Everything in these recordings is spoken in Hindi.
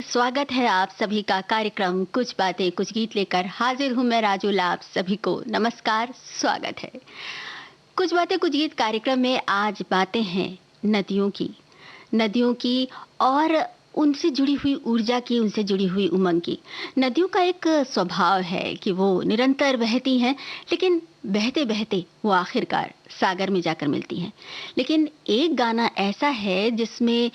स्वागत है आप सभी का कार्यक्रम कुछ बातें कुछ गीत लेकर हाजिर हूं मैं राजुल। आप सभी को नमस्कार, स्वागत है। कुछ बातें कुछ गीत कार्यक्रम में आज बातें हैं नदियों की और उनसे जुड़ी हुई ऊर्जा की, उनसे जुड़ी हुई उमंग की। नदियों का एक स्वभाव है कि वो निरंतर बहती हैं, लेकिन बहते बहते वो आखिरकार सागर में जाकर मिलती हैं। लेकिन एक गाना ऐसा है जिसमें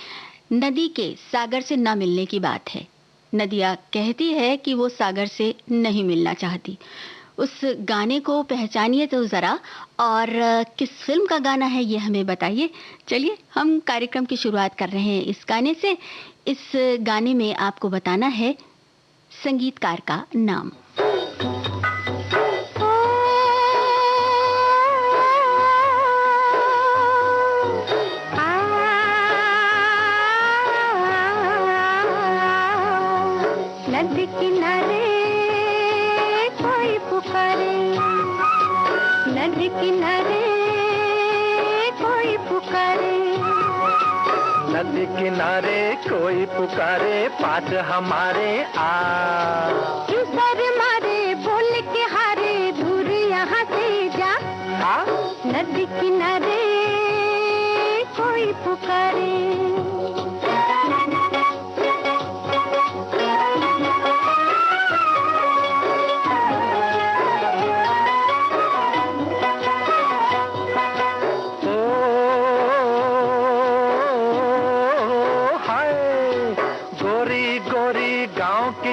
नदी के सागर से ना मिलने की बात है। नदियाँ कहती है कि वो सागर से नहीं मिलना चाहती। उस गाने को पहचानिए तो ज़रा, और किस फ़िल्म का गाना है ये हमें बताइए। चलिए हम कार्यक्रम की शुरुआत कर रहे हैं इस गाने से। इस गाने में आपको बताना है संगीतकार का नाम। नदी किनारे कोई पुकारे, नदी किनारे कोई पुकारे, नदी किनारे कोई पुकारे, पास हमारे आ। सर मारे बोल के हारे, दूर यहाँ से जा। नदी किनारे कोई पुकारे।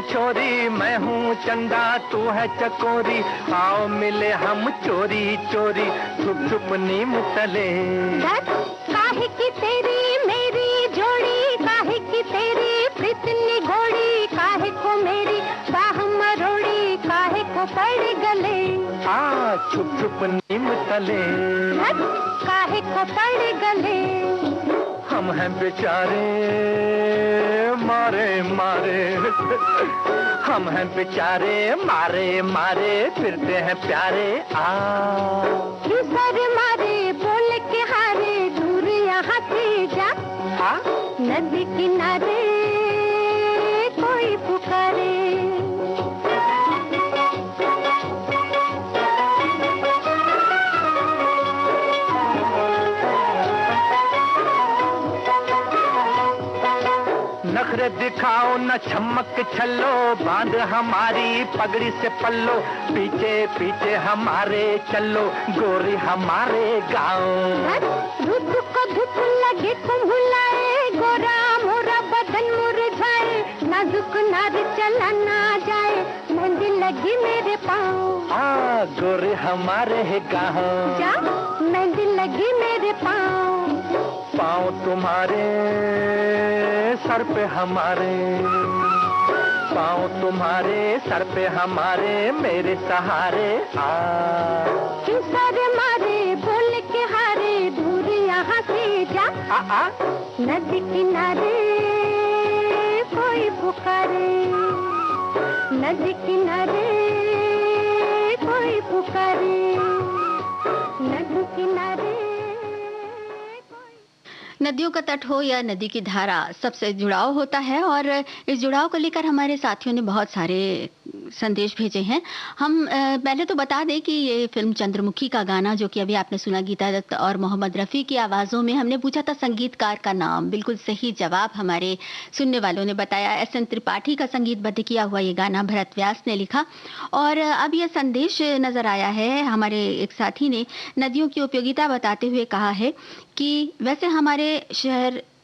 छोरी मैं हूँ चंदा, तू है चकोरी, आओ मिले हम चोरी चोरी, छुप छुप नीम तले। काहे की तेरी मेरी जोड़ी, काहे की तेरी प्रीतनी घोड़ी, काहे को मेरी बाह मरोड़ी, काहे को पड़ गले। छुप छुप नीम तले, काहे को पड़ गले। हम हैं बेचारे मारे मारे, हम हैं बेचारे मारे मारे, फिरते हैं प्यारे सर मारे बोल के हारे, दूर यहाँ से जा। नदी किनारे कोई पुकारे। नखरे दिखाओ न छमक छल्लो, बांध हमारी पगड़ी से पल्लो, पीछे पीछे हमारे चलो, गोरी हमारे गाँव। धूप को धूप लगे कुम्भलाए, गोरा मोरा बदन मुरझाए, नाजुक नार चला ना जाए, मेहंदी लगी मेरे पाँव। गोरी हमारे गाँव, मेहंदी लगी मेरे पाँव। पाँव तुम्हारे सर पे हमारे, पाँव तुम्हारे सर पे हमारे, मेरे सहारे सर मारे बोल के हारे, दूर यहाँ से जा। नदी किनारे कोई पुकारे, नदी किनारे कोई पुकारे, नदी किनारे। नदियों का तट हो या नदी की धारा, सबसे जुड़ाव होता है और इस जुड़ाव को लेकर हमारे साथियों ने बहुत सारे संदेश भेजे हैं। हम पहले तो बता दें कि ये फिल्म चंद्रमुखी का गाना, जो कि अभी आपने सुना गीता दत्त और मोहम्मद रफ़ी की आवाज़ों में, हमने पूछा था संगीतकार का नाम। बिल्कुल सही जवाब हमारे सुनने वालों ने बताया। एस एन त्रिपाठी का संगीतबद्ध किया हुआ ये गाना भरत व्यास ने लिखा। और अब यह संदेश नज़र आया है, हमारे एक साथी ने नदियों की उपयोगिता बताते हुए कहा है कि वैसे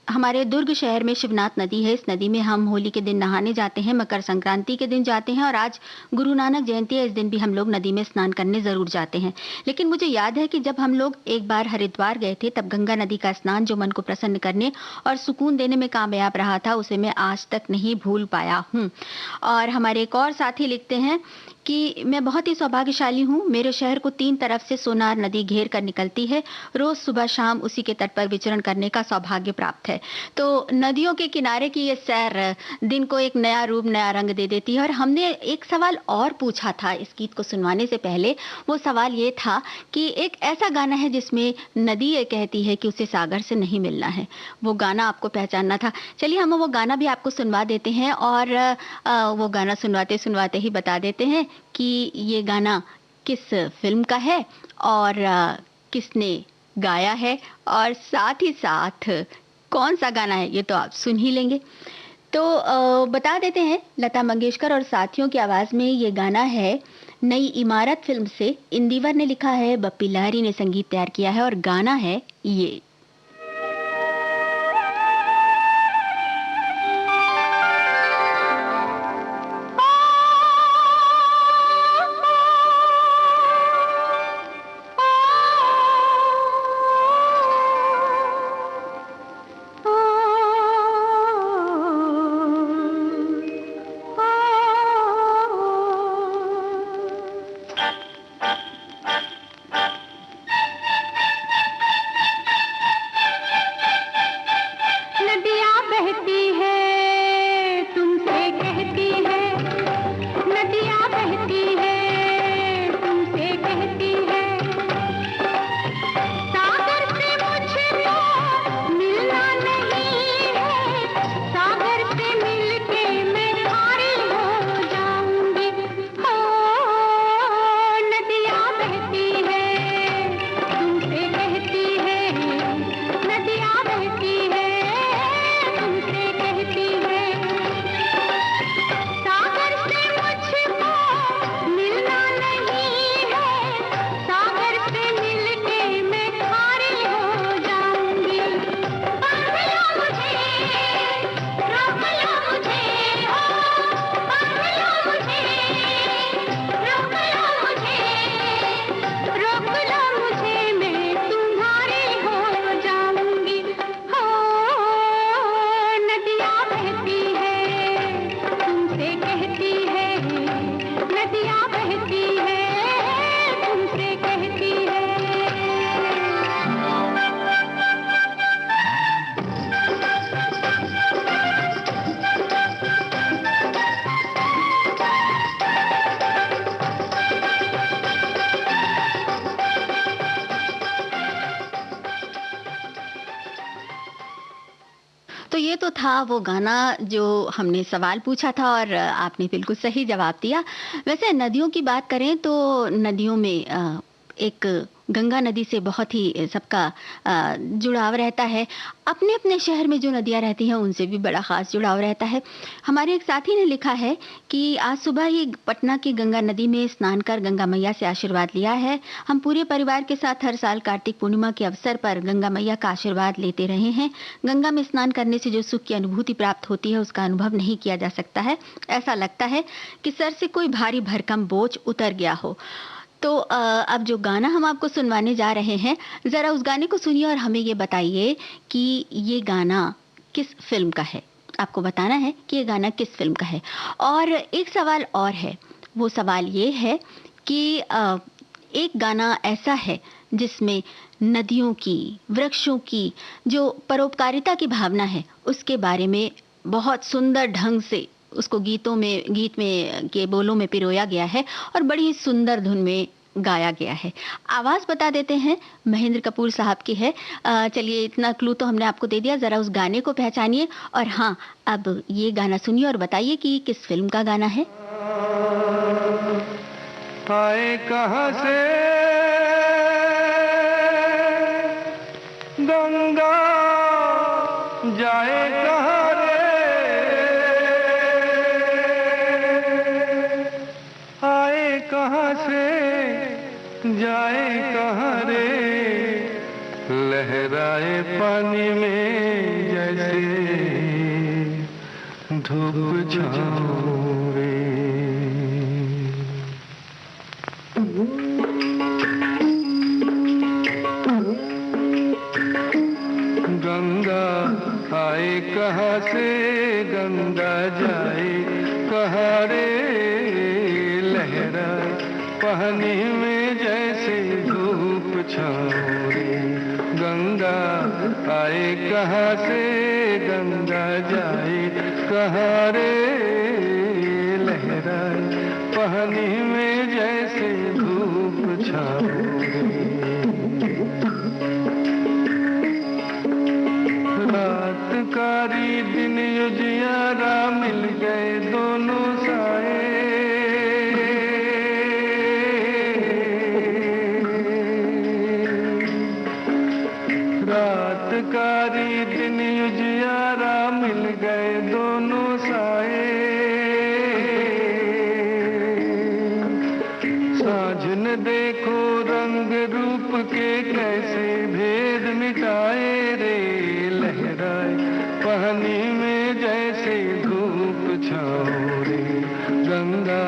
हमारे दुर्ग शहर में शिवनाथ नदी है। इस नदी में हम होली के दिन नहाने जाते हैं, मकर संक्रांति के दिन जाते हैं, और आज गुरु नानक जयंती है, इस दिन भी हम लोग नदी में स्नान करने ज़रूर जाते हैं। लेकिन मुझे याद है कि जब हम लोग एक बार हरिद्वार गए थे, तब गंगा नदी का स्नान जो मन को प्रसन्न करने और सुकून देने में कामयाब रहा था, उसे मैं आज तक नहीं भूल पाया हूँ। और हमारे एक और साथी लिखते हैं कि मैं बहुत ही सौभाग्यशाली हूँ, मेरे शहर को 3 तरफ से सोनार नदी घेर कर निकलती है, रोज सुबह शाम उसी के तट पर विचरण करने का सौभाग्य प्राप्त है। है। तो नदियों के किनारे की ये सैर दिन को एक नया रूप, नया रंग दे देती है। और हमने एक सवाल और पूछा था इस गीत को सुनवाने से पहले। वो सवाल ये था कि एक ऐसा गाना है जिसमें नदी ये कहती है कि उसे सागर से नहीं मिलना है। वो गाना आपको पहचानना था। चलिए हम वो गाना भी आपको सुनवा देते हैं और वो गाना सुनवाते सुनवाते ही बता देते हैं कि ये गाना किस फिल्म का है और किसने गाया है और साथ ही साथ कौन सा गाना है, ये तो आप सुन ही लेंगे। तो बता देते हैं, लता मंगेशकर और साथियों की आवाज़ में ये गाना है नई इमारत फिल्म से। इंदिवर ने लिखा है, बप्पी लहरी ने संगीत तैयार किया है और गाना है ये। तो ये तो था वो गाना जो हमने सवाल पूछा था और आपने बिल्कुल सही जवाब दिया। वैसे नदियों की बात करें तो नदियों में एक गंगा नदी से बहुत ही सबका जुड़ाव रहता है। अपने अपने शहर में जो नदियाँ रहती हैं उनसे भी बड़ा ख़ास जुड़ाव रहता है। हमारे एक साथी ने लिखा है कि आज सुबह ही पटना की गंगा नदी में स्नान कर गंगा मैया से आशीर्वाद लिया है। हम पूरे परिवार के साथ हर साल कार्तिक पूर्णिमा के अवसर पर गंगा मैया का आशीर्वाद लेते रहे हैं। गंगा में स्नान करने से जो सुख की अनुभूति प्राप्त होती है उसका अनुभव नहीं किया जा सकता है। ऐसा लगता है कि सर से कोई भारी भरकम बोझ उतर गया हो। तो अब जो गाना हम आपको सुनवाने जा रहे हैं, ज़रा उस गाने को सुनिए और हमें ये बताइए कि ये गाना किस फिल्म का है। आपको बताना है कि ये गाना किस फिल्म का है। और एक सवाल और है, वो सवाल ये है कि एक गाना ऐसा है जिसमें नदियों की, वृक्षों की जो परोपकारिता की भावना है उसके बारे में बहुत सुंदर ढंग से उसको गीत में के बोलों में पिरोया गया है और बड़ी ही सुंदर धुन में गाया गया है। आवाज़ बता देते हैं, महेंद्र कपूर साहब की है। चलिए इतना क्लू तो हमने आपको दे दिया, ज़रा उस गाने को पहचानिए। और हाँ, अब ये गाना सुनिए और बताइए कि किस फिल्म का गाना है। आए कहाँ से गंगा, जाए कहाँ रे, आए कहाँ से जाए कहाँ रे, लहराए पानी में जैसे धूप छाँव रे। गंगा आए कहाँ से, गंगा जाए कहाँ रे, लहरा पानी में जैसे धूप छाँव रे। गंगा आए कहाँ से गंगा जाए कहाँ रे, लहराए पानी में जैसे धूप छाओ रे। रात कारी दिन उजियारा मिल गए दोनों साए, कारी दिन उजियारा मिल गए दोनों साए। साँझ न देखो रंग रूप के कैसे भेद मिटाए रे, लहराए पानी में जैसे धूप छाओ रे। गंगा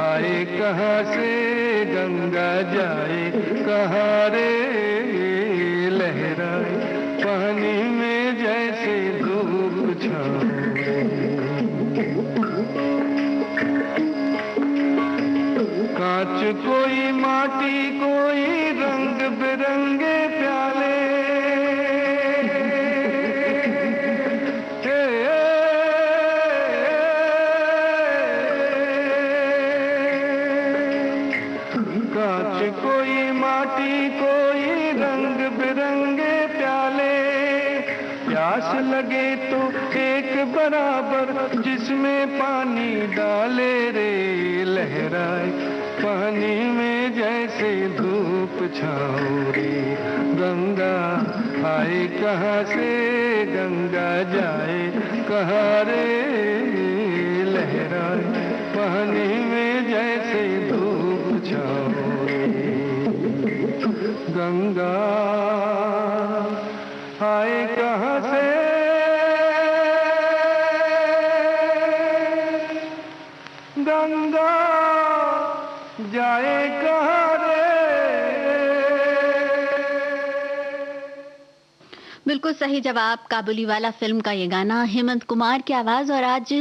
आए कहाँ से गंगा जाए कहाँ रे, लहराए पानी में जैसे धूप छाओ। कांच कोई माटी कोई रंग बिरंगे प्याले, कांच कोई माटी कोई रंग बिरंगे प्याले। प्यास लगे तो एक बराबर जिसमें पानी डाले रे, लहराए पानी में जैसे धूप छाओ रे। गंगा आए कहाँ से गंगा जाए कहाँ रे, लहराए पानी में जैसे धूप छाओ रे। गंगा आए कहाँ से गंगा जाए कहाँ रे। बिल्कुल सही जवाब, काबुली वाला फिल्म का ये गाना हेमंत कुमार की आवाज। और आज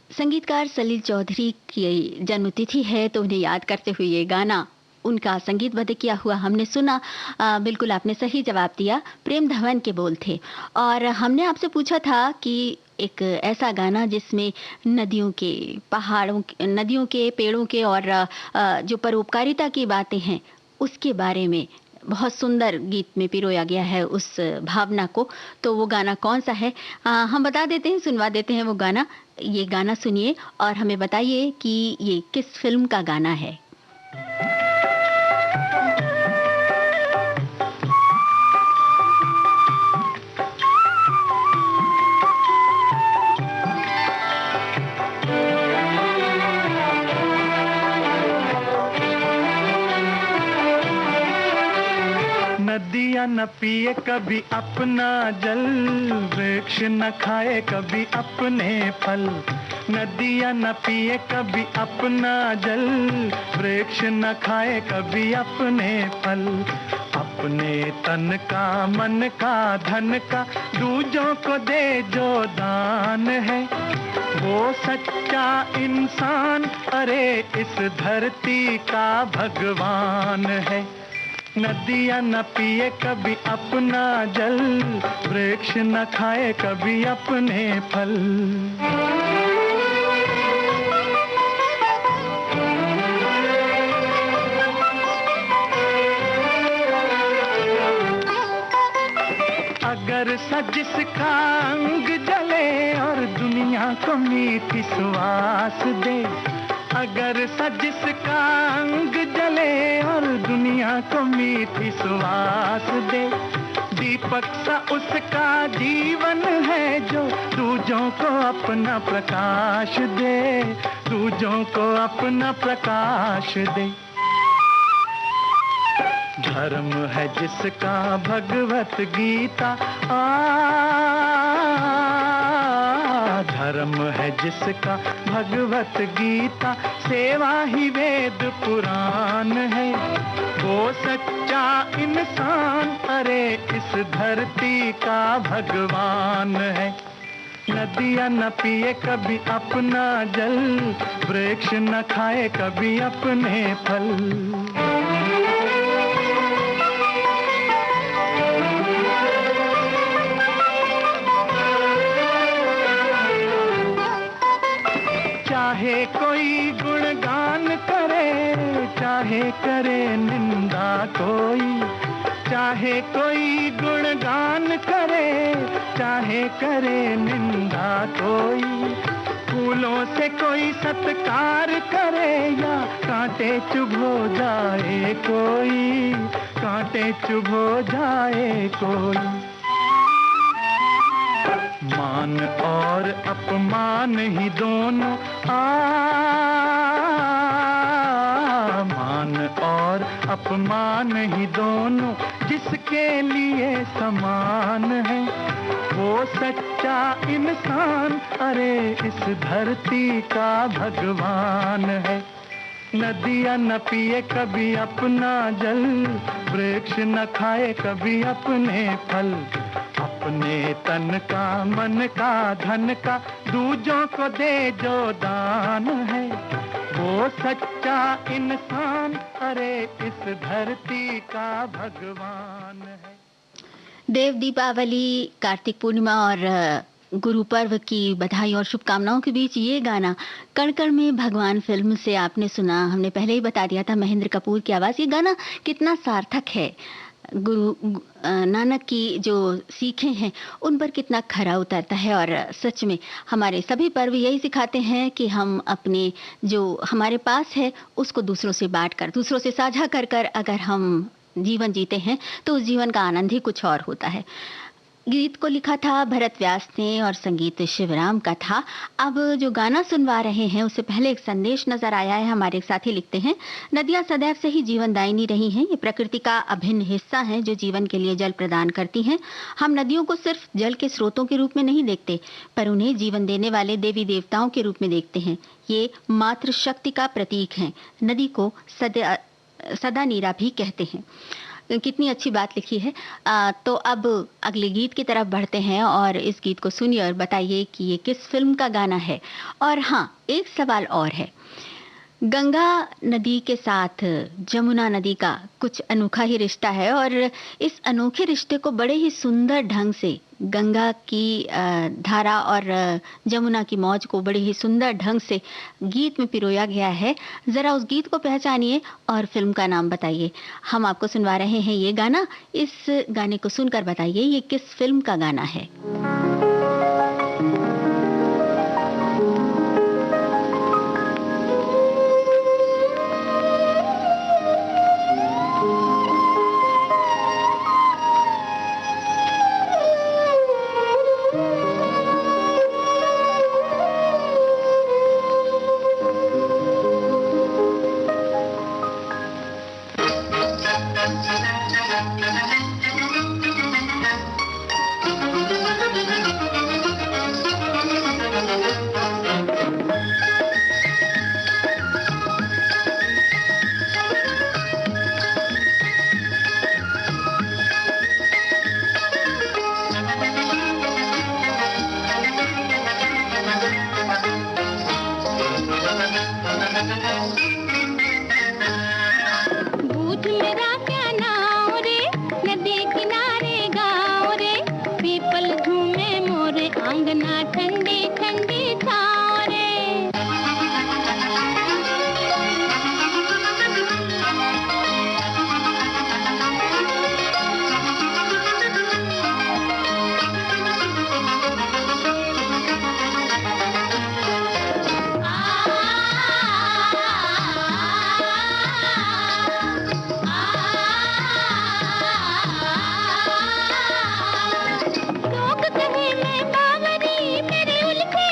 संगीतकार सलील चौधरी की जन्मतिथि है, तो उन्हें याद करते हुए ये गाना उनका संगीतबद्ध किया हुआ हमने सुना। बिल्कुल आपने सही जवाब दिया, प्रेम धवन के बोल थे। और हमने आपसे पूछा था कि एक ऐसा गाना जिसमें नदियों के, पहाड़ों, नदियों के, पेड़ों के और जो परोपकारिता की बातें हैं उसके बारे में बहुत सुंदर गीत में पिरोया गया है उस भावना को। तो वो गाना कौन सा है, हम बता देते हैं, सुनवा देते हैं वो गाना। ये गाना सुनिए और हमें बताइए कि ये किस फिल्म का गाना है। नदियाँ न पिए कभी अपना जल, वृक्ष न खाए कभी अपने फल। नदियाँ न पिए कभी अपना जल, वृक्ष न खाए कभी अपने फल। अपने तन का, मन का, धन का दूजों को दे जो दान है, वो सच्चा इंसान अरे इस धरती का भगवान है। नदियाँ न पिए कभी अपना जल, वृक्ष न खाए कभी अपने फल। अगर सजिस का अंग जले और दुनिया को मीठी सुवास दे, अगर सजिस का अंग जले और दुनिया को मीठी सुवास दे, दीपक सा उसका जीवन है जो दूजों को अपना प्रकाश दे, दूजों को अपना प्रकाश दे। धर्म है जिसका भगवत गीता, धर्म है जिसका भगवत गीता, सेवा ही वेद पुराण है, वो सच्चा इंसान अरे इस धरती का भगवान है। नदियाँ न पिए कभी अपना जल, वृक्ष न खाए कभी अपने फल। चाहे कोई गुणगान करे, चाहे करे निंदा कोई, चाहे कोई गुणगान करे, चाहे करे निंदा कोई, फूलों से कोई सत्कार करे या कांटे चुभो जाए कोई, कांटे चुभो जाए कोई। मान और अपमान ही दोनों मान और अपमान ही दोनों जिसके लिए समान है, वो सच्चा इंसान अरे इस धरती का भगवान है। नदियाँ न पिए कभी अपना जल, वृक्ष न खाए कभी अपने फल, अपने तन का मन का धन का दूजों को दे जो दान है, वो सच्चा इंसान अरे इस धरती का भगवान है। देव दीपावली, कार्तिक पूर्णिमा और गुरु पर्व की बधाई और शुभकामनाओं के बीच ये गाना कण कण में भगवान फिल्म से आपने सुना। हमने पहले ही बता दिया था, महेंद्र कपूर की आवाज़। ये गाना कितना सार्थक है, गुरु नानक की जो सीखें हैं उन पर कितना खरा उतरता है। और सच में हमारे सभी पर्व यही सिखाते हैं कि हम अपने जो हमारे पास है उसको दूसरों से बांट कर, दूसरों से साझा कर कर अगर हम जीवन जीते हैं तो उस जीवन का आनंद ही कुछ और होता है। गीत को लिखा था भरत व्यास ने और संगीत शिवराम का था। अब जो गाना सुनवा रहे हैं उससे पहले एक संदेश नजर आया है। हमारे एक साथी लिखते हैं, नदियां सदैव से ही जीवनदायिनी रही हैं। ये प्रकृति का अभिन्न हिस्सा हैं जो जीवन के लिए जल प्रदान करती हैं। हम नदियों को सिर्फ जल के स्रोतों के रूप में नहीं देखते, पर उन्हें जीवन देने वाले देवी देवताओं के रूप में देखते हैं। ये मातृ शक्ति का प्रतीक हैं। नदी को सदा नीरा भी कहते हैं। कितनी अच्छी बात लिखी है। तो अब अगले गीत की तरफ बढ़ते हैं और इस गीत को सुनिए और बताइए कि ये किस फिल्म का गाना है। और हाँ, एक सवाल और है। गंगा नदी के साथ जमुना नदी का कुछ अनोखा ही रिश्ता है और इस अनोखे रिश्ते को बड़े ही सुंदर ढंग से गंगा की धारा और जमुना की मौज को बड़े ही सुंदर ढंग से गीत में पिरोया गया है। ज़रा उस गीत को पहचानिए और फिल्म का नाम बताइए। हम आपको सुनवा रहे हैं ये गाना। इस गाने को सुनकर बताइए ये किस फिल्म का गाना है। लोग कहे मैं बावरी, मेरे उल्टे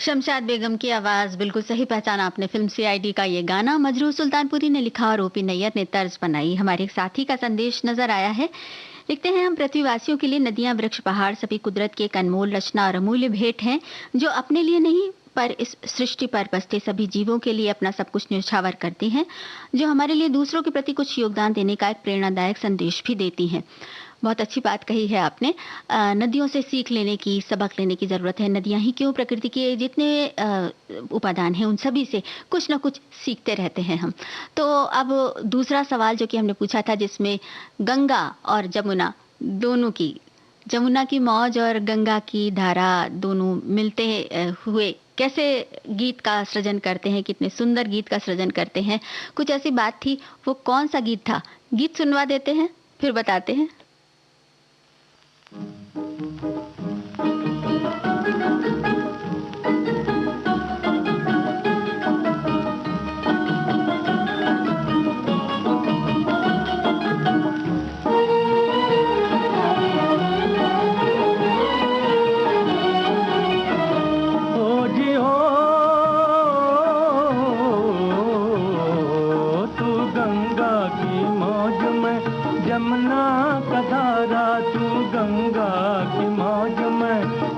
शमशाद बेगम की आवाज़, बिल्कुल सही पहचाना आपने। फिल्म सीआईडी का ये गाना मजरूह सुल्तानपुरी ने लिखा और ओपी नैयर ने तर्ज बनाई। हमारे एक साथी का संदेश नजर आया है, लिखते हैं, हम पृथ्वीवासियों के लिए नदियां, वृक्ष, पहाड़ सभी कुदरत की एक अनमोल रचना और अमूल्य भेंट हैं, जो अपने लिए नहीं पर इस सृष्टि पर बसते सभी जीवों के लिए अपना सब कुछ न्यौछावर करती हैं, जो हमारे लिए दूसरों के प्रति कुछ योगदान देने का एक प्रेरणादायक संदेश भी देती हैं। बहुत अच्छी बात कही है आपने। नदियों से सीख लेने की, सबक लेने की ज़रूरत है। नदियां ही क्यों, प्रकृति के जितने उपादान हैं उन सभी से कुछ ना कुछ सीखते रहते हैं हम। तो अब दूसरा सवाल जो कि हमने पूछा था, जिसमें गंगा और जमुना दोनों की, जमुना की मौज और गंगा की धारा दोनों मिलते हुए कैसे गीत का सृजन करते हैं, कितने सुंदर गीत का सृजन करते हैं। कुछ ऐसी बात थी, वो कौन सा गीत था? गीत सुनवा देते हैं, फिर बताते हैं।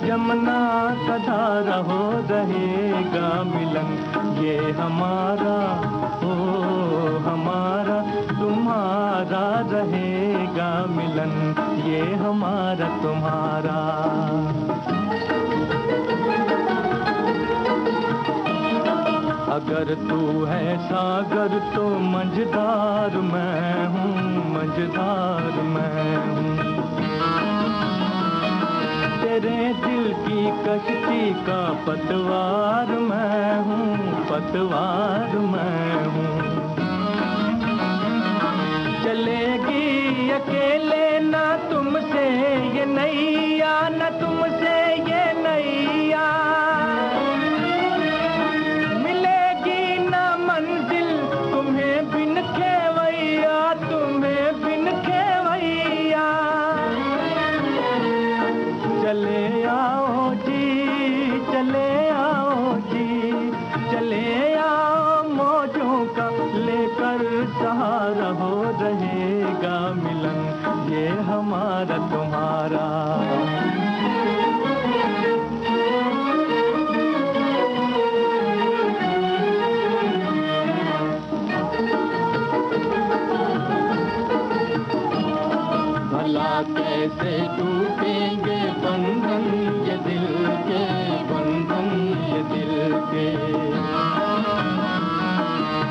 यमुना का धारा हो रहेगा मिलन, ये हमारा ओ हमारा तुम्हारा रहेगा मिलन, ये हमारा तुम्हारा। अगर तू है सागर तो मझधार मैं हूँ, मझधार मैं हूँ। तेरे दिल की कश्ती का पतवार मैं हूँ, पतवार मैं हूँ। चलेगी अकेले ना तुमसे ये नैया, ना तुमसे ये नैया, मिलेगी ना मंजिल तुम्हें बिन खेवैया, तुम्हें बिन खेवैया। चले आओ जी, चले आओ जी, चले आओ मौजों का लेकर सहारा, हो रहेगा मिलन, ये हमारा तुम्हारा। भला कैसे टूटेंगे बंधन ये दिल के, बंधन ये दिल के।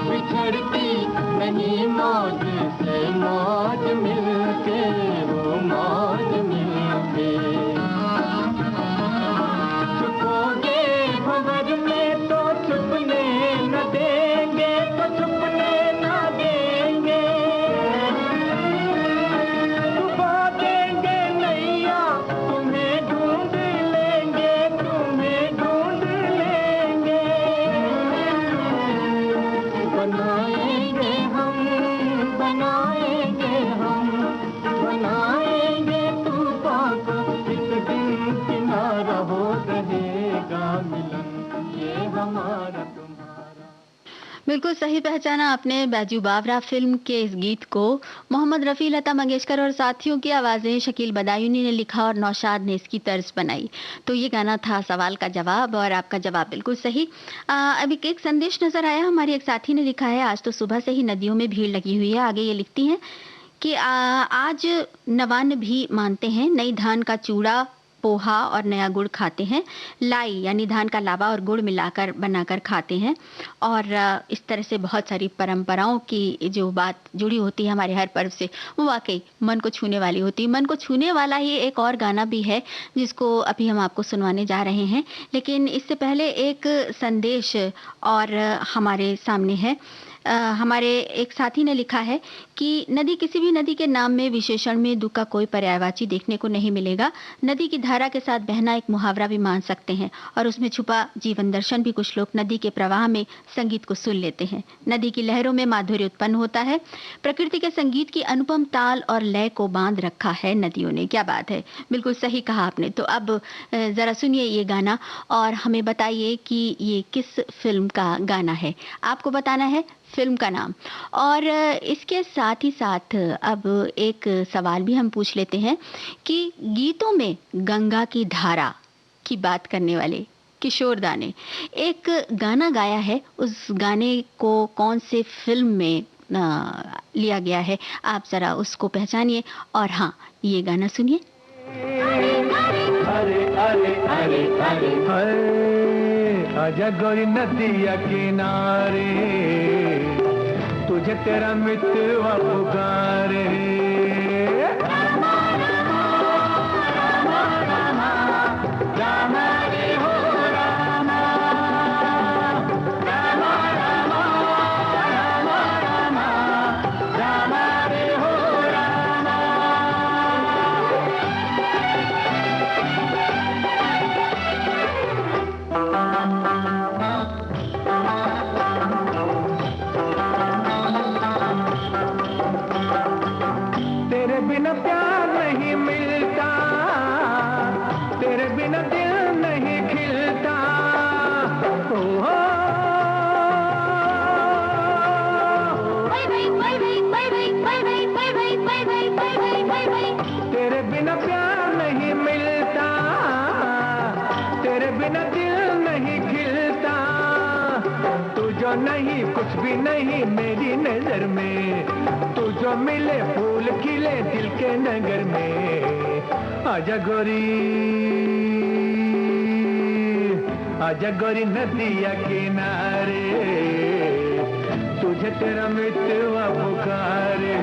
बिछड़ती नहीं मौज से मौज मिलके, वो मौज मिलके। छुपोगे भंवर में तो छुपने न बिल्कुल सही पहचाना आपने। बैजू बावरा फ़िल्म के इस गीत को मोहम्मद रफ़ी, लता मंगेशकर और साथियों की आवाज़ें शकील बदायूनी ने लिखा और नौशाद ने इसकी तर्ज बनाई। तो ये गाना था सवाल का जवाब और आपका जवाब बिल्कुल सही। अभी एक संदेश नज़र आया, हमारी एक साथी ने लिखा है, आज तो सुबह से ही नदियों में भीड़ लगी हुई है। आगे ये लिखती हैं कि आज नवान्न भी मानते हैं, नई धान का चूड़ा, पोहा और नया गुड़ खाते हैं। लाई यानी धान का लावा और गुड़ मिलाकर बनाकर खाते हैं। और इस तरह से बहुत सारी परंपराओं की जो बात जुड़ी होती है हमारे हर पर्व से, वो वाकई मन को छूने वाली होती है। मन को छूने वाला ही एक और गाना भी है जिसको अभी हम आपको सुनवाने जा रहे हैं, लेकिन इससे पहले एक संदेश और हमारे सामने है। हमारे एक साथी ने लिखा है कि नदी, किसी भी नदी के नाम में विशेषण में दु का कोई पर्यायवाची देखने को नहीं मिलेगा। नदी की धारा के साथ बहना एक मुहावरा भी मान सकते हैं और उसमें छुपा जीवन दर्शन भी कुछ लोग नदी के प्रवाह में संगीत को सुन लेते हैं। नदी की लहरों में माधुर्य उत्पन्न होता है। प्रकृति के संगीत की अनुपम ताल और लय को बांध रखा है नदियों ने। क्या बात है, बिल्कुल सही कहा आपने। तो अब जरा सुनिए ये गाना और हमें बताइए कि ये किस फिल्म का गाना है। आपको बताना है फिल्म का नाम। और इसके साथ ही साथ अब एक सवाल भी हम पूछ लेते हैं कि गीतों में गंगा की धारा की बात करने वाले किशोर दा ने एक गाना गाया है। उस गाने को कौन से फिल्म में लिया गया है, आप जरा उसको पहचानिए। और हाँ, ये गाना सुनिए। अरे अरे अरे अरे आजा गोरी नदिया किनारे, तुझे तेरा मितवा पुकारे। बिना प्यार नहीं मिलता, तेरे बिना दिल नहीं खिलता। तेरे बिना प्यार नहीं मिलता, तेरे बिना दिल नहीं खिलता। तू जो नहीं कुछ भी नहीं मेरी नजर में, तू जो मिले फूल खिले दिल के नगर में। आजा गोरी, आजा गोरी नदिया किनारे, तुझे तेरा मितवा पुकारे।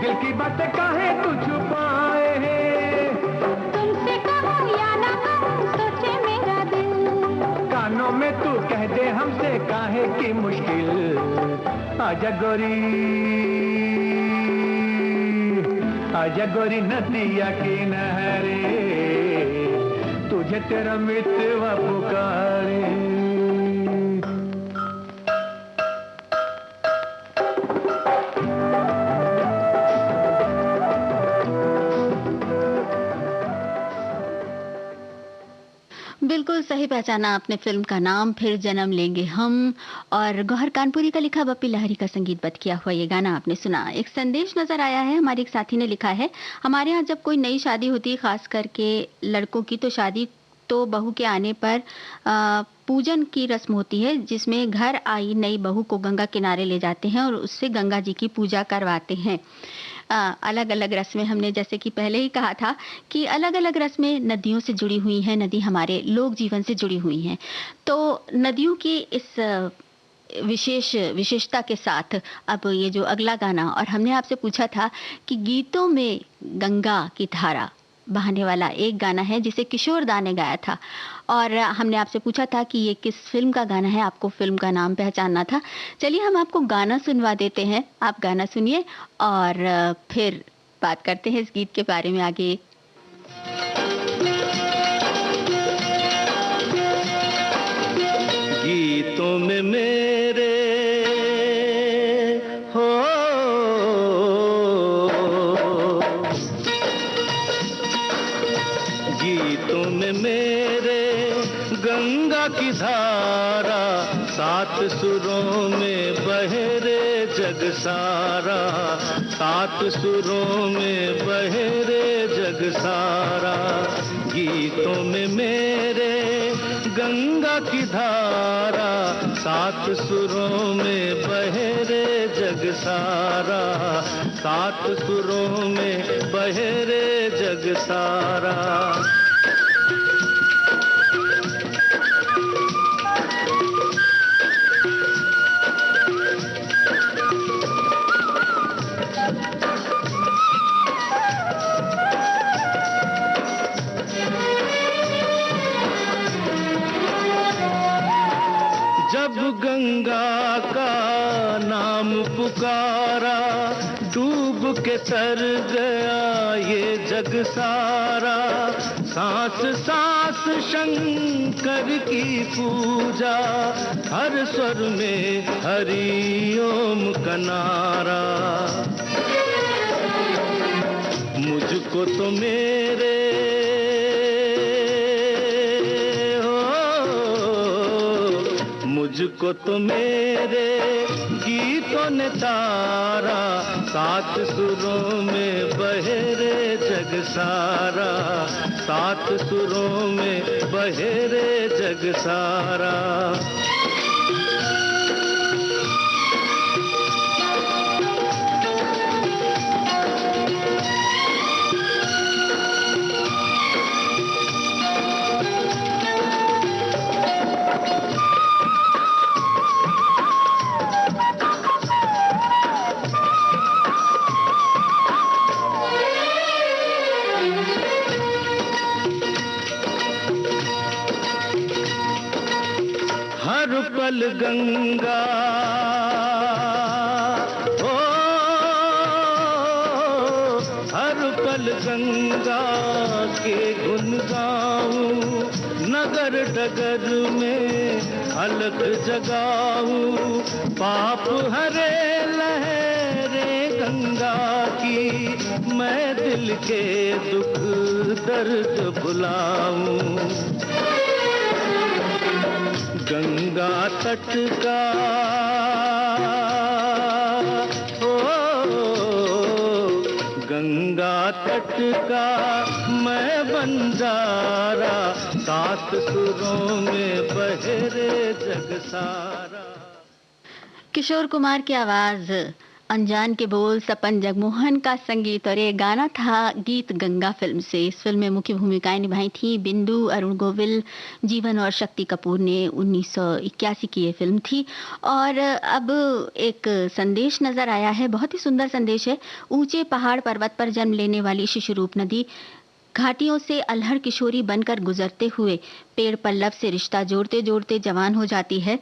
दिल की बातें काहे तू छुपाए, तुमसे कहूँ या ना कहूँ सोचे मेरा दिल। कानों में तू कह दे हमसे काहे की मुश्किल। आजा गोरी, आजा गोरी नदिया किनारे, तुझे तेरा मितवा पुकारे। बिल्कुल सही पहचाना आपने फिल्म का नाम, फिर जन्म लेंगे हम। और गौहर कानपुरी का लिखा, बप्पी लहरी का संगीतबद्ध किया हुआ ये गाना आपने सुना। एक संदेश नजर आया है, हमारे एक साथी ने लिखा है, हमारे यहाँ जब कोई नई शादी होती है, खास करके लड़कों की, तो शादी तो बहू के आने पर पूजन की रस्म होती है, जिसमें घर आई नई बहू को गंगा किनारे ले जाते हैं और उससे गंगा जी की पूजा करवाते हैं। अलग-अलग रस्में, हमने जैसे कि पहले ही कहा था कि अलग-अलग रस्में नदियों से जुड़ी हुई हैं, नदी हमारे लोक जीवन से जुड़ी हुई हैं। तो नदियों की इस विशेषता के साथ अब ये जो अगला गाना, और हमने आपसे पूछा था कि गीतों में गंगा की धारा बहाने वाला एक गाना है जिसे किशोर दा ने गाया था, और हमने आपसे पूछा था कि ये किस फिल्म का गाना है, आपको फिल्म का नाम पहचानना था। चलिए हम आपको गाना सुनवा देते हैं, आप गाना सुनिए और फिर बात करते हैं इस गीत के बारे में आगे। गीतों में मेरे हो, गीतों में मेरे गंगा की धारा, सात सुरों में बहे रे जग सारा, सात सुरों में बहे रे जग सारा। गीतों में मेरे गंगा की धारा, सात सुरों में बहे रे जग सारा, सात सुरों में बहे रे जग सारा। जब गंगा का नाम पुकारा, डूब के तर गया ये जग सारा। सांस सांस शंकर की पूजा, हर स्वर में हरि ओम का नारा। मुझको तो मेरे मुझको तो मेरे गीतों ने तारा, सात सुरों में बहे रे जग सारा, सात सुरों में बहे रे जग सारा। हर पल गंगा ओ, हर पल गंगा के गुन गाऊं, नगर डगर में अलग जगाऊं। पाप हरे लहरे गंगा की, मैं दिल के दुख दर्द भुलाऊं। गंगा तट का ओ, गंगा तट का मैं बंजारा, सात सुरों में बहे रे जग सारा। किशोर कुमार की आवाज, अनजान के बोल, सपन जगमोहन का संगीत, और ये गाना था गीत गंगा फिल्म से। इस फिल्म में मुख्य भूमिकाएं निभाई थी बिंदु, अरुण गोविल, जीवन और शक्ति कपूर ने। 1981 की ये फिल्म थी। और अब एक संदेश नजर आया है, बहुत ही सुंदर संदेश है। ऊंचे पहाड़ पर्वत पर जन्म लेने वाली शिशुरूप नदी घाटियों से अल्हड़ किशोरी बनकर गुजरते हुए पेड़ पल्लव से रिश्ता जोड़ते जोड़ते जवान हो जाती है।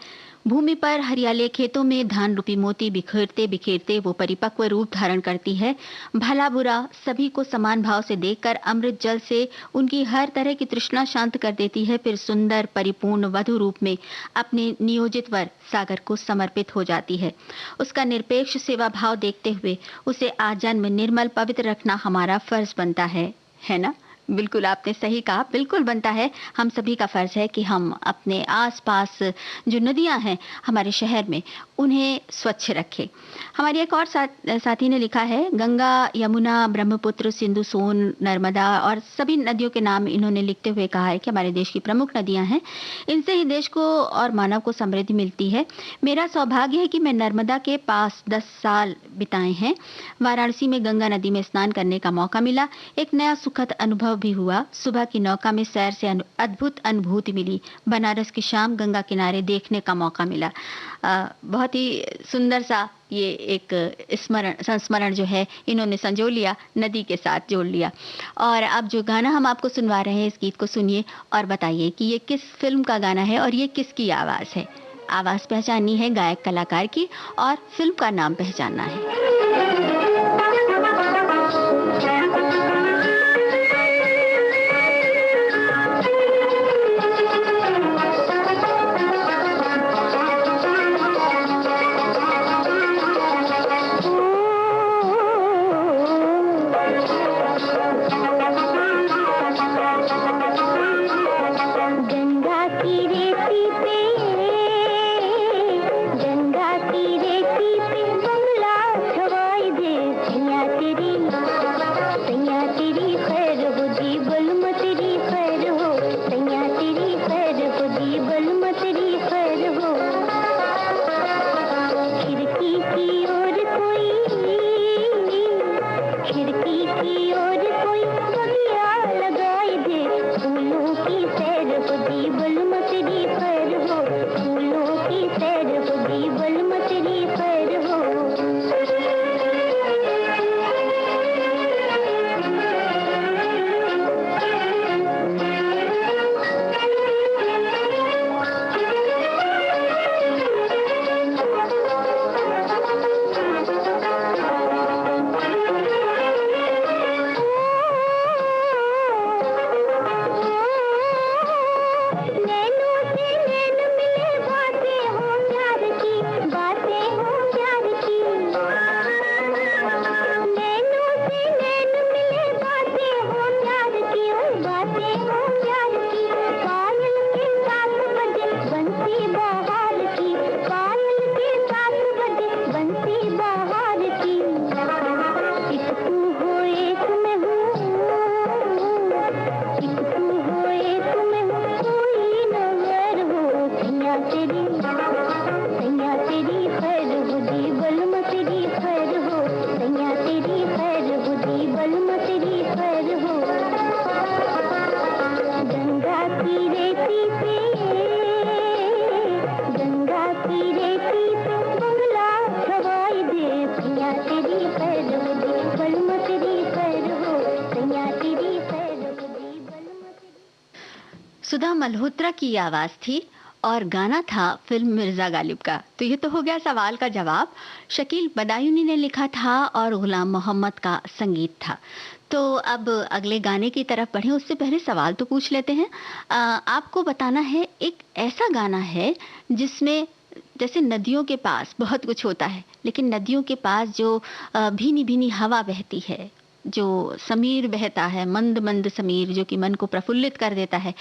भूमि पर हरियाले खेतों में धान रूपी मोती बिखेरते बिखेरते वो परिपक्व रूप धारण करती है। भला बुरा सभी को समान भाव से देखकर अमृत जल से उनकी हर तरह की तृष्णा शांत कर देती है। फिर सुंदर परिपूर्ण वधु रूप में अपने नियोजित वर सागर को समर्पित हो जाती है। उसका निरपेक्ष सेवा भाव देखते हुए उसे आजन्म निर्मल पवित्र रखना हमारा फर्ज बनता है ना? बिल्कुल आपने सही कहा, बिल्कुल बनता है। हम सभी का फ़र्ज़ है कि हम अपने आस-पास जो नदियाँ हैं हमारे शहर में, उन्हें स्वच्छ रखें। हमारी एक और साथी ने लिखा है, गंगा, यमुना, ब्रह्मपुत्र, सिंधु, सोन, नर्मदा और सभी नदियों के नाम इन्होंने लिखते हुए कहा है कि हमारे देश की प्रमुख नदियाँ हैं। इनसे ही देश को और मानव को समृद्धि मिलती है। मेरा सौभाग्य है कि मैं नर्मदा के पास 10 साल बिताए हैं। वाराणसी में गंगा नदी में स्नान करने का मौका मिला। एक नया सुखद अनुभव भी हुआ। सुबह की नौका में सैर से अद्भुत अनुभूति मिली। बनारस की शाम गंगा किनारे देखने का मौका मिला। बहुत ही सुंदर सा ये एक संस्मरण जो है इन्होंने संजो लिया, नदी के साथ जोड़ लिया। और अब जो गाना हम आपको सुनवा रहे हैं, इस गीत को सुनिए और बताइए कि ये किस फिल्म का गाना है और ये किसकी आवाज़ है। आवाज़ पहचाननी है गायक कलाकार की और फिल्म का नाम पहचानना है। सुधा मल्होत्रा की आवाज थी और गाना था फिल्म मिर्जा गालिब का। तो ये तो हो गया सवाल का जवाब। शकील बदायूनी ने लिखा था और गुलाम मोहम्मद का संगीत था। तो अब अगले गाने की तरफ बढ़े उससे पहले सवाल तो पूछ लेते हैं। आपको बताना है, एक ऐसा गाना है जिसमें जैसे नदियों के पास बहुत कुछ होता है, लेकिन नदियों के पास जो भीनी भीनी हवा बहती है, जो समीर बहता है, मंद मंद समीर जो कि मन को प्रफुल्लित कर देता है,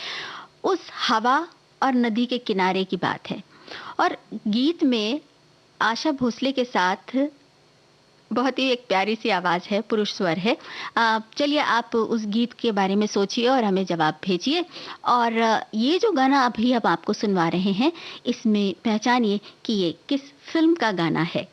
उस हवा और नदी के किनारे की बात है। और गीत में आशा भोसले के साथ बहुत ही एक प्यारी सी आवाज़ है, पुरुष स्वर है। चलिए आप उस गीत के बारे में सोचिए और हमें जवाब भेजिए। और ये जो गाना अभी हम आपको सुनवा रहे हैं, इसमें पहचानिए कि ये किस फिल्म का गाना है।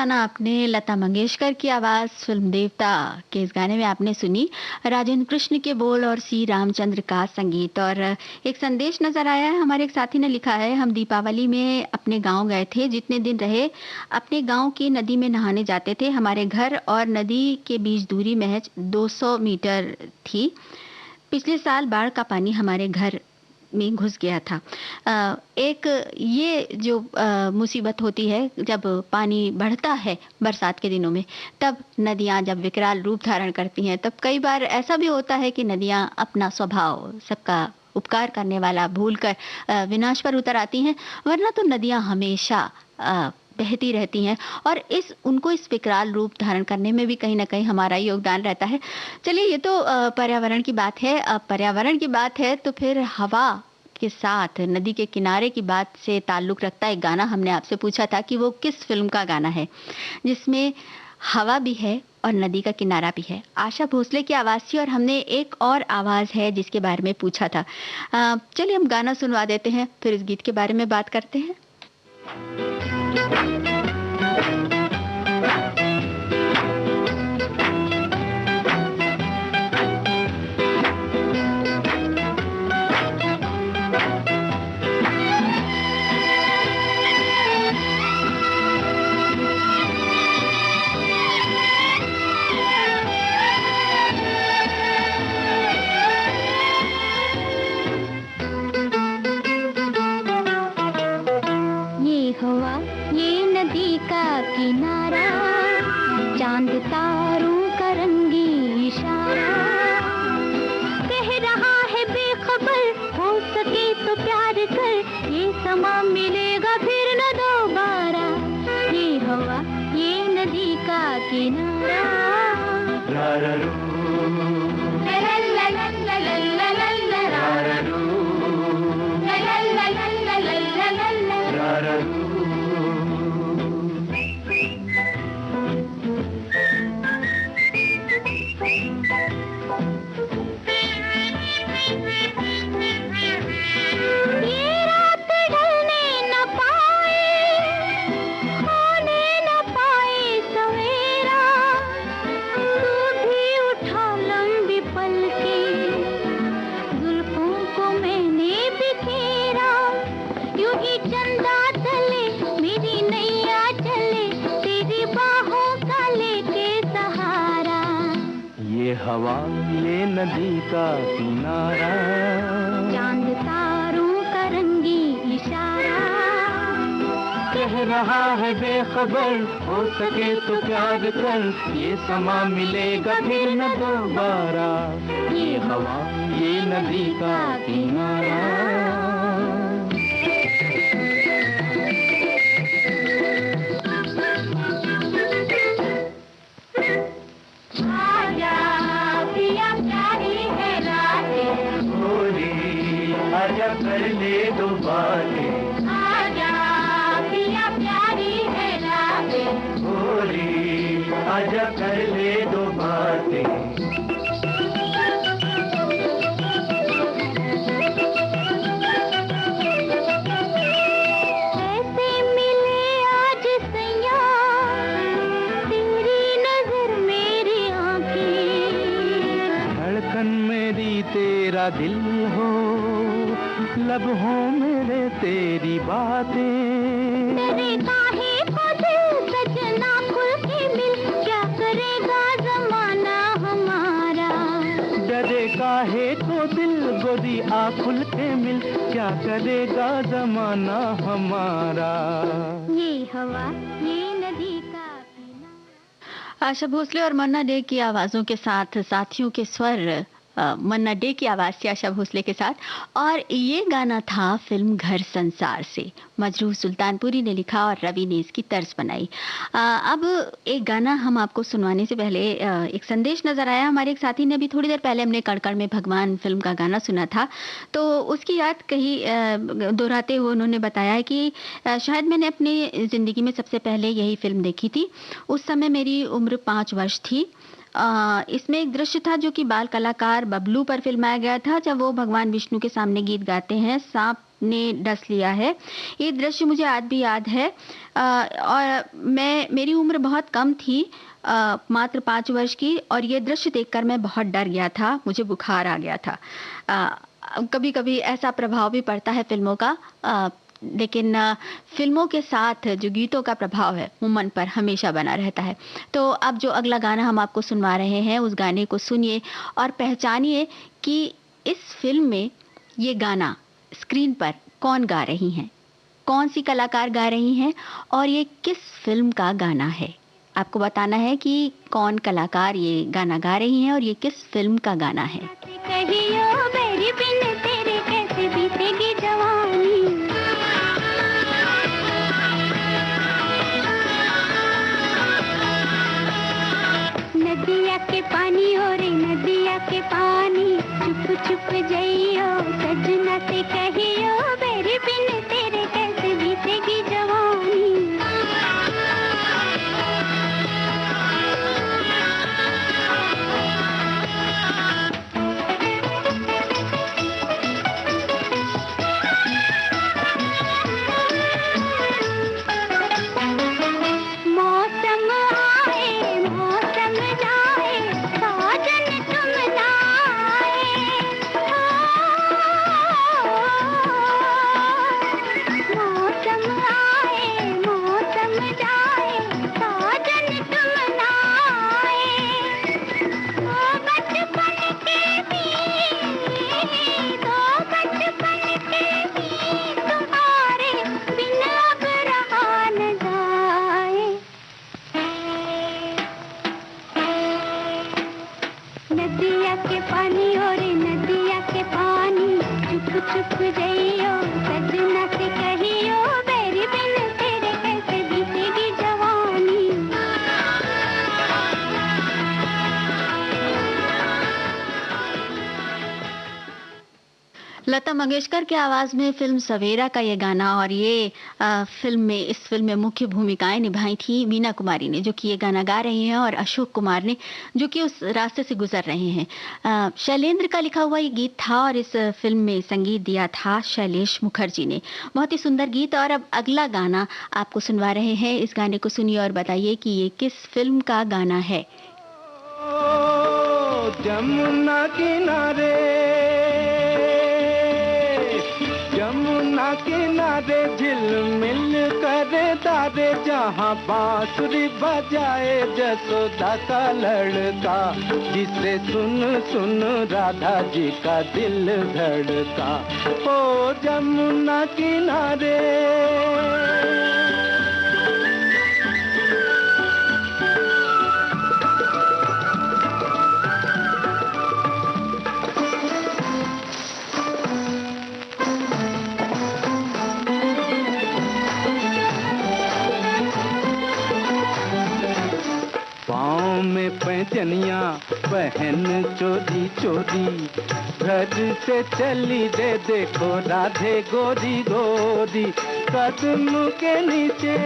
गाना आपने लता मंगेशकर की आवाज़ फिल्म देवता के इस गाने में आपने सुनी, राजेंद्र कृष्ण के बोल और सी रामचंद्र का संगीत। और एक संदेश नजर आया है, हमारे एक साथी ने लिखा है, हम दीपावली में अपने गांव गए थे, जितने दिन रहे अपने गांव की नदी में नहाने जाते थे। हमारे घर और नदी के बीच दूरी महज 200 मीटर थी। पिछले साल बाढ़ का पानी हमारे घर में घुस गया था। एक ये जो मुसीबत होती है जब पानी बढ़ता है बरसात के दिनों में, तब नदियाँ जब विकराल रूप धारण करती हैं, तब कई बार ऐसा भी होता है कि नदियाँ अपना स्वभाव, सबका उपकार करने वाला भूलकर विनाश पर उतर आती हैं। वरना तो नदियाँ हमेशा बहती रहती हैं और उनको इस विकराल रूप धारण करने में भी कहीं ना कहीं हमारा योगदान रहता है। चलिए, ये तो पर्यावरण की बात है। अब पर्यावरण की बात है तो फिर हवा के साथ नदी के किनारे की बात से ताल्लुक रखता एक गाना हमने आपसे पूछा था कि वो किस फिल्म का गाना है जिसमें हवा भी है और नदी का किनारा भी है। आशा भोसले की आवाज़ थी और हमने एक और आवाज़ है जिसके बारे में पूछा था। चलिए हम गाना सुनवा देते हैं, फिर इस गीत के बारे में बात करते हैं। किनारा, चांद तारों का रंगी इशारा, कह रहा है बेखबर, हो सके तो प्यार कर, ये समा मिलेगा फिर न दोबारा। ये हवा, ये नदी का किनारा। हवा, ये नदी का किनारा, चांद तारों का रंगी इशारा, कह रहा है बेखबर, हो सके तो प्यार कर, ये समा मिलेगा फिर न दोबारा। ये हवा, ये नदी का किनारा। कर ले दो बातें, आजा पिया प्यारी है रातें, भोली आजा कर ले दो बातें। कैसे मिले आज सैया, तेरी नजर मेरी आंखें, धड़कन मेरी तेरा दिल हो, लब हो मेरे तेरी बातें। तेरे काहे को दिल सजना खुल के मिल, क्या करेगा जमाना हमारा। डरे काहे को दिल गोरी आ खुल के मिल, क्या करेगा जमाना हमारा। ये हवा, ये नदी का किनारा। आशा भोसले और मन्ना डे की आवाज़ों के साथ साथियों के स्वर, मन्ना डे की आवाज़ थी आशा भोसले के साथ। और ये गाना था फिल्म घर संसार से, मजरूह सुल्तानपुरी ने लिखा और रवि ने इसकी तर्ज बनाई। अब एक गाना हम आपको सुनवाने से पहले एक संदेश नज़र आया। हमारे एक साथी ने अभी थोड़ी देर पहले हमने कड़कड़ में भगवान फिल्म का गाना सुना था, तो उसकी याद कहीं दोहराते हुए उन्होंने बताया कि शायद मैंने अपनी ज़िंदगी में सबसे पहले यही फिल्म देखी थी। उस समय मेरी उम्र 5 वर्ष थी। इसमें एक दृश्य था जो कि बाल कलाकार बबलू पर फिल्माया गया था, जब वो भगवान विष्णु के सामने गीत गाते हैं, सांप ने डस लिया है। ये दृश्य मुझे आज भी याद है। और मेरी उम्र बहुत कम थी, मात्र 5 वर्ष की, और ये दृश्य देखकर मैं बहुत डर गया था, मुझे बुखार आ गया था। कभी-कभी ऐसा प्रभाव भी पड़ता है फ़िल्मों का, लेकिन फ़िल्मों के साथ जो गीतों का प्रभाव है वो मन पर हमेशा बना रहता है। तो अब जो अगला गाना हम आपको सुनवा रहे हैं, उस गाने को सुनिए और पहचानिए कि इस फ़िल्म में ये गाना स्क्रीन पर कौन गा रही हैं, कौन सी कलाकार गा रही हैं और ये किस फ़िल्म का गाना है। आपको बताना है कि कौन कलाकार ये गाना गा रही हैं और ये किस फ़िल्म का गाना है। कहियो मेरी बिन तेरे कैसे बीतेगी जवानी, नदिया के पानी हो रे नदिया के पानी, चुप चुप जइयो सजना से कहियो मेरी बिन तेरे कैसे बीतेगी जवानी। नदिया के पानी हो रे नदिया के पानी, चुप चुप जइयो सजना से कहियो मेरी बिन तेरे कैसे बीतेगी जवानी। लता मंगेशकर की आवाज़ में फ़िल्म सवेरा का ये गाना, और ये इस फ़िल्म में मुख्य भूमिकाएं निभाई थी मीना कुमारी ने, जो कि ये गाना गा रही हैं, और अशोक कुमार ने, जो कि उस रास्ते से गुजर रहे हैं। शैलेंद्र का लिखा हुआ ये गीत था और इस फ़िल्म में संगीत दिया था शैलेश मुखर्जी ने। बहुत ही सुंदर गीत। और अब अगला गाना आपको सुनवा रहे हैं। इस गाने को सुनिए और बताइए कि ये किस फ़िल्म का गाना है। जमुना किनारे झिलमिल करे तारे, जहाँ बांसुरी बजाए जसोदा का लड़का, जिसे सुन सुन राधा जी का दिल धड़का। ओ जमुना किनारे में पैजनिया बहन चोरी चोरी, घर से चली दे देखो राधे गोरी गोरी, कदम के नीचे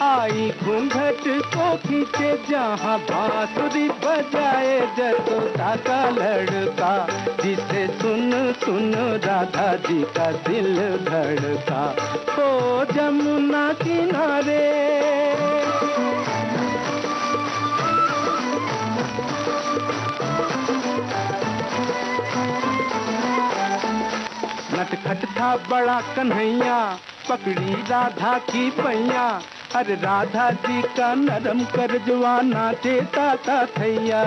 आई घूंघट को खींचे, जहाँ बांसुरी बजाए जसोदा का लड़का, जिसे सुन सुन राधा जी का दिल धड़का। ओ जमुना किनारे नटखट था बड़ा कन्हैया, पकड़ी राधा की पैया, अरे राधा जी का नरम कर जवाना देता था थैया।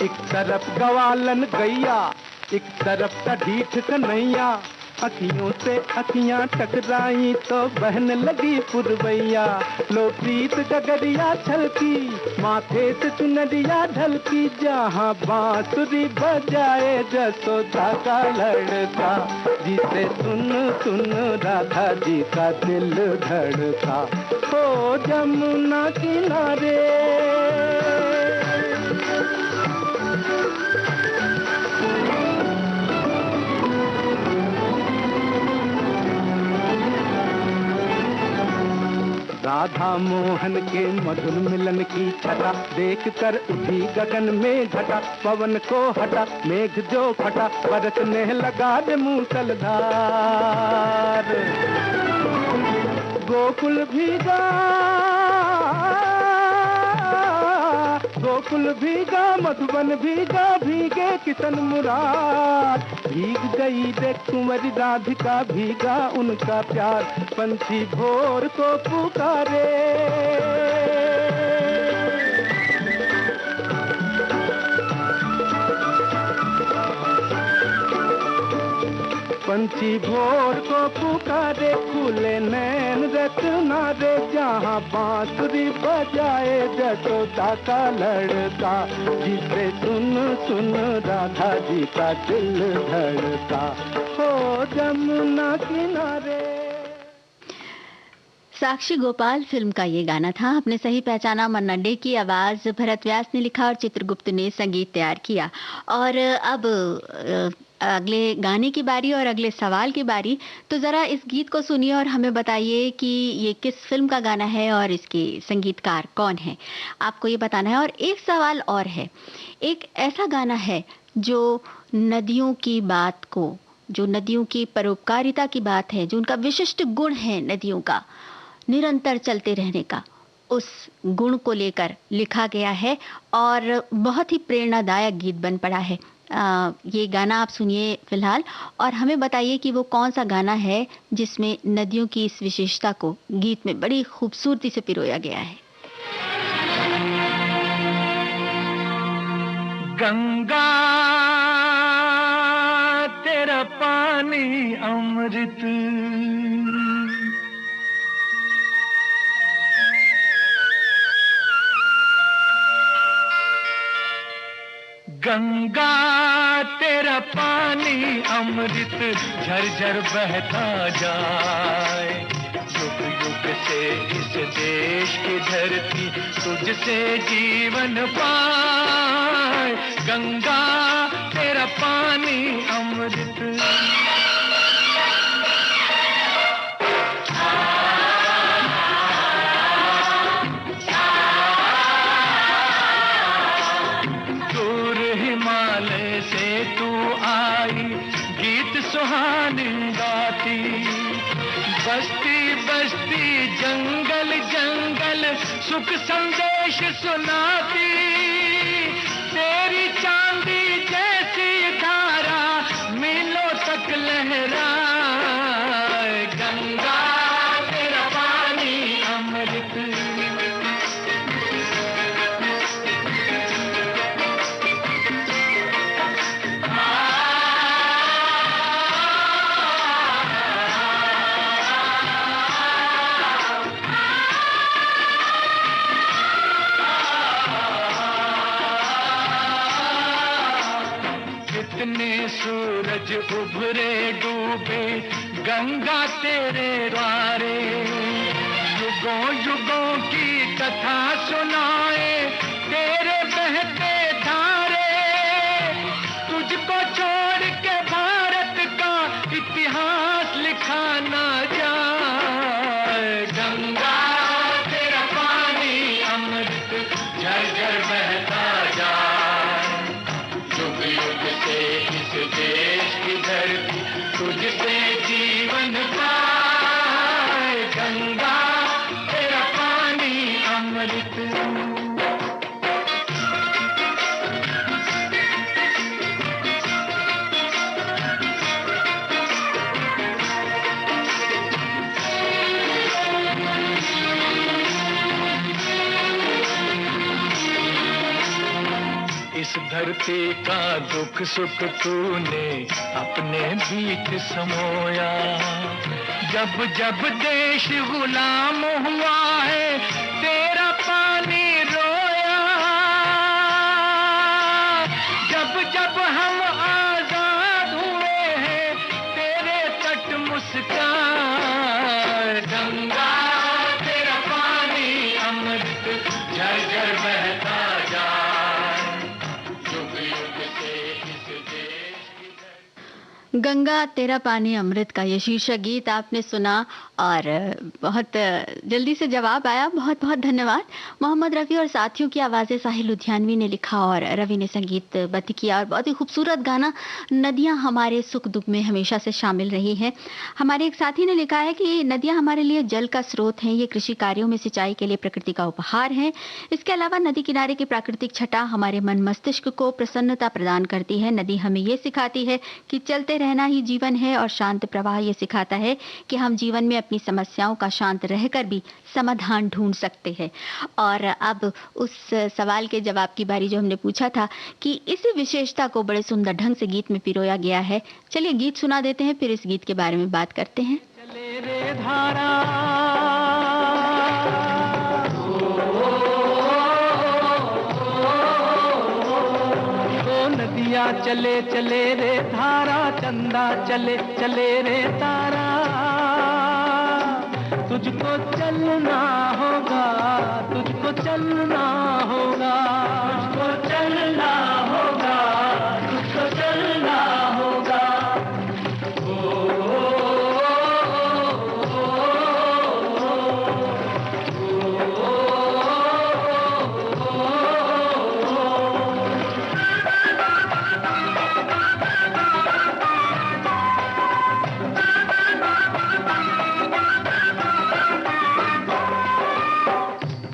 एक तरफ गवालन गैया, एक तरफ का ढीठ कन्हैया, अखियों से अखियां टकराई तो बहन लगी पुरवैया। लो प्रीत गगरिया छलकी, माथे से चुनरिया ढलकी, जहाँ बांसुरी बजाए जसोदा का लड़का, जिसे सुन सुन राधा जी का दिल धड़का। ओ जमुना किनारे राधा मोहन के मधुर मिलन की छटा देख कर उठी गगन में घटा, पवन को हटा मेघ जो फटा, बरसने लगा रे मूसलधार। गोकुल भीगा गोकुल भीगा, मधुबन भीगा, भीगे किशन मुराद। भीग गई देख कुंवरी राधिका, भीगा उनका प्यार, पंछी भोर को पुकारे। पंछी भोर को पुकारे, खुले नैन रचना रे, जहाँ बांसुरी बजाए जसोदा का लड़का, जिसे सुन सुन राधा जी का दिल धड़का। हो जमुना किनारे। साक्षी गोपाल फिल्म का ये गाना था। आपने सही पहचाना, मन्ना डे की आवाज भरत व्यास ने लिखा और चित्रगुप्त ने संगीत तैयार किया। और अब अगले गाने की बारी और अगले सवाल की बारी। तो ज़रा इस गीत को सुनिए और हमें बताइए कि ये किस फिल्म का गाना है और इसके संगीतकार कौन है, आपको ये बताना है। और एक सवाल और है, एक ऐसा गाना है जो नदियों की बात को, जो नदियों की परोपकारिता की बात है, जो उनका विशिष्ट गुण है नदियों का निरंतर चलते रहने का, उस गुण को लेकर लिखा गया है और बहुत ही प्रेरणादायक गीत बन पड़ा है। ये गाना आप सुनिए फिलहाल और हमें बताइए कि वो कौन सा गाना है जिसमें नदियों की इस विशेषता को गीत में बड़ी खूबसूरती से पिरोया गया है। गंगा तेरा पानी अमृत, गंगा तेरा पानी अमृत झरझर बहता जाए। युग युग से इस देश की धरती तुझसे जीवन पाए। गंगा तेरा पानी अमृत। बस्ती बस्ती जंगल जंगल सुख संदेश सुनाती। तेरी चांदी जैसी धारा मीलों तक लहराए। गंगा तेरा पानी अमृत। सूरज उभरे डूबे गंगा तेरे द्वारे। युगों युगों की कथा सुनाए तेरे बहते धारे। तुझको छोड़ के भारत का इतिहास लिखा ना जाए। गंगा तेरा पानी अमृत झरझर बहता जाए। युग युग से इस देश की धरती तुझसे जीवन पाए। गंगा तेरा पानी अमृत। इस धरती का दुख सुख तूने अपने बीच समोया। जब जब देश गुलाम हुआ है तेरा पानी रोया। जब जब हम आजाद हुए हैं तेरे तट मुस्कान। गंगा तेरा पानी अमृत झरझर बहता गंगा तेरा पानी अमृत का ये शीर्षक गीत आपने सुना और बहुत जल्दी से जवाब आया। बहुत बहुत धन्यवाद। मोहम्मद रफ़ी और साथियों की आवाज़ें साहिल लुधियानवी ने लिखा और रवि ने संगीतबद्ध किया और बहुत ही खूबसूरत गाना। नदियाँ हमारे सुख दुख में हमेशा से शामिल रही हैं। हमारे एक साथी ने लिखा है कि नदियाँ हमारे लिए जल का स्रोत हैं, ये कृषि कार्यों में सिंचाई के लिए प्रकृति का उपहार है। इसके अलावा नदी किनारे की प्राकृतिक छटा हमारे मन मस्तिष्क को प्रसन्नता प्रदान करती है। नदी हमें ये सिखाती है कि चलते रहना ही जीवन है और शांत प्रवाह ये सिखाता है कि हम जीवन में अपनी समस्याओं का शांत रहकर भी समाधान ढूंढ सकते हैं। और अब उस सवाल के जवाब की बारी जो हमने पूछा था कि इसी विशेषता को बड़े सुंदर ढंग से गीत में पिरोया गया है। चलिए गीत सुना देते हैं, फिर इस गीत के बारे में बात करते हैं। चले रे धारा नदिया चले चले रे धारा, चंदा चले चले रे तारा, तुझको चलना होगा, तुझको चलना होगा, तुझको चलना होगा, तुझको चलना होगा।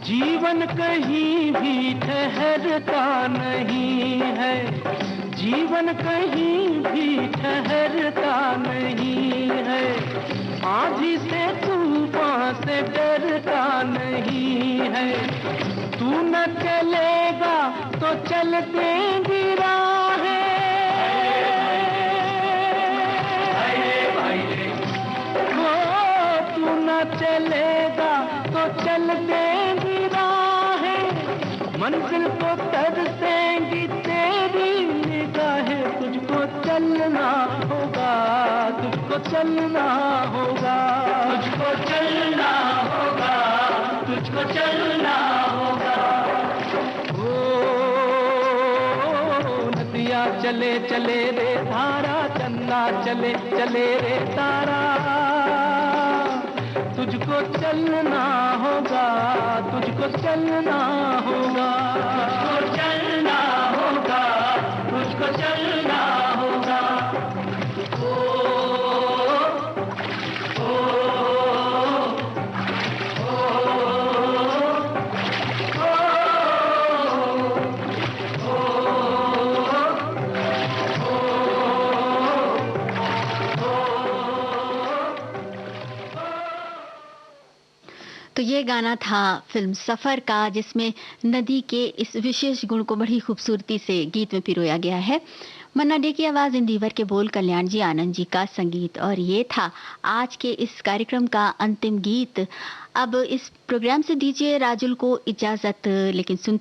जीवन कहीं भी ठहरता नहीं है, जीवन कहीं भी ठहरता नहीं है, आंधी से तूफान से डरता नहीं है। तू न चलेगा तो चल देंगी राहें, तू न चलेगा तो चल देंगी मंजिल को तरसेंगी तेरी निगाहें। तुझको चलना होगा, तुझको चलना होगा, तुझको चलना होगा, तुझको चलना होगा। ओ नदियाँ चले चले रे धारा, चंदा चले चले रे तारा, तुझको चलना होगा, तुझको चलना होगा, तुझको चलना होगा, तुझको चलना होगा। तो ये गाना था फिल्म सफर का, जिसमें नदी के इस विशेष गुण को बड़ी खूबसूरती से गीत में पिरोया गया है। मन्ना डे की आवाज, इंदिवर के बोल, कल्याण जी आनंद जी का संगीत। और ये था आज के इस कार्यक्रम का अंतिम गीत। अब इस प्रोग्राम से दीजिए राजुल को इजाजत, लेकिन सुन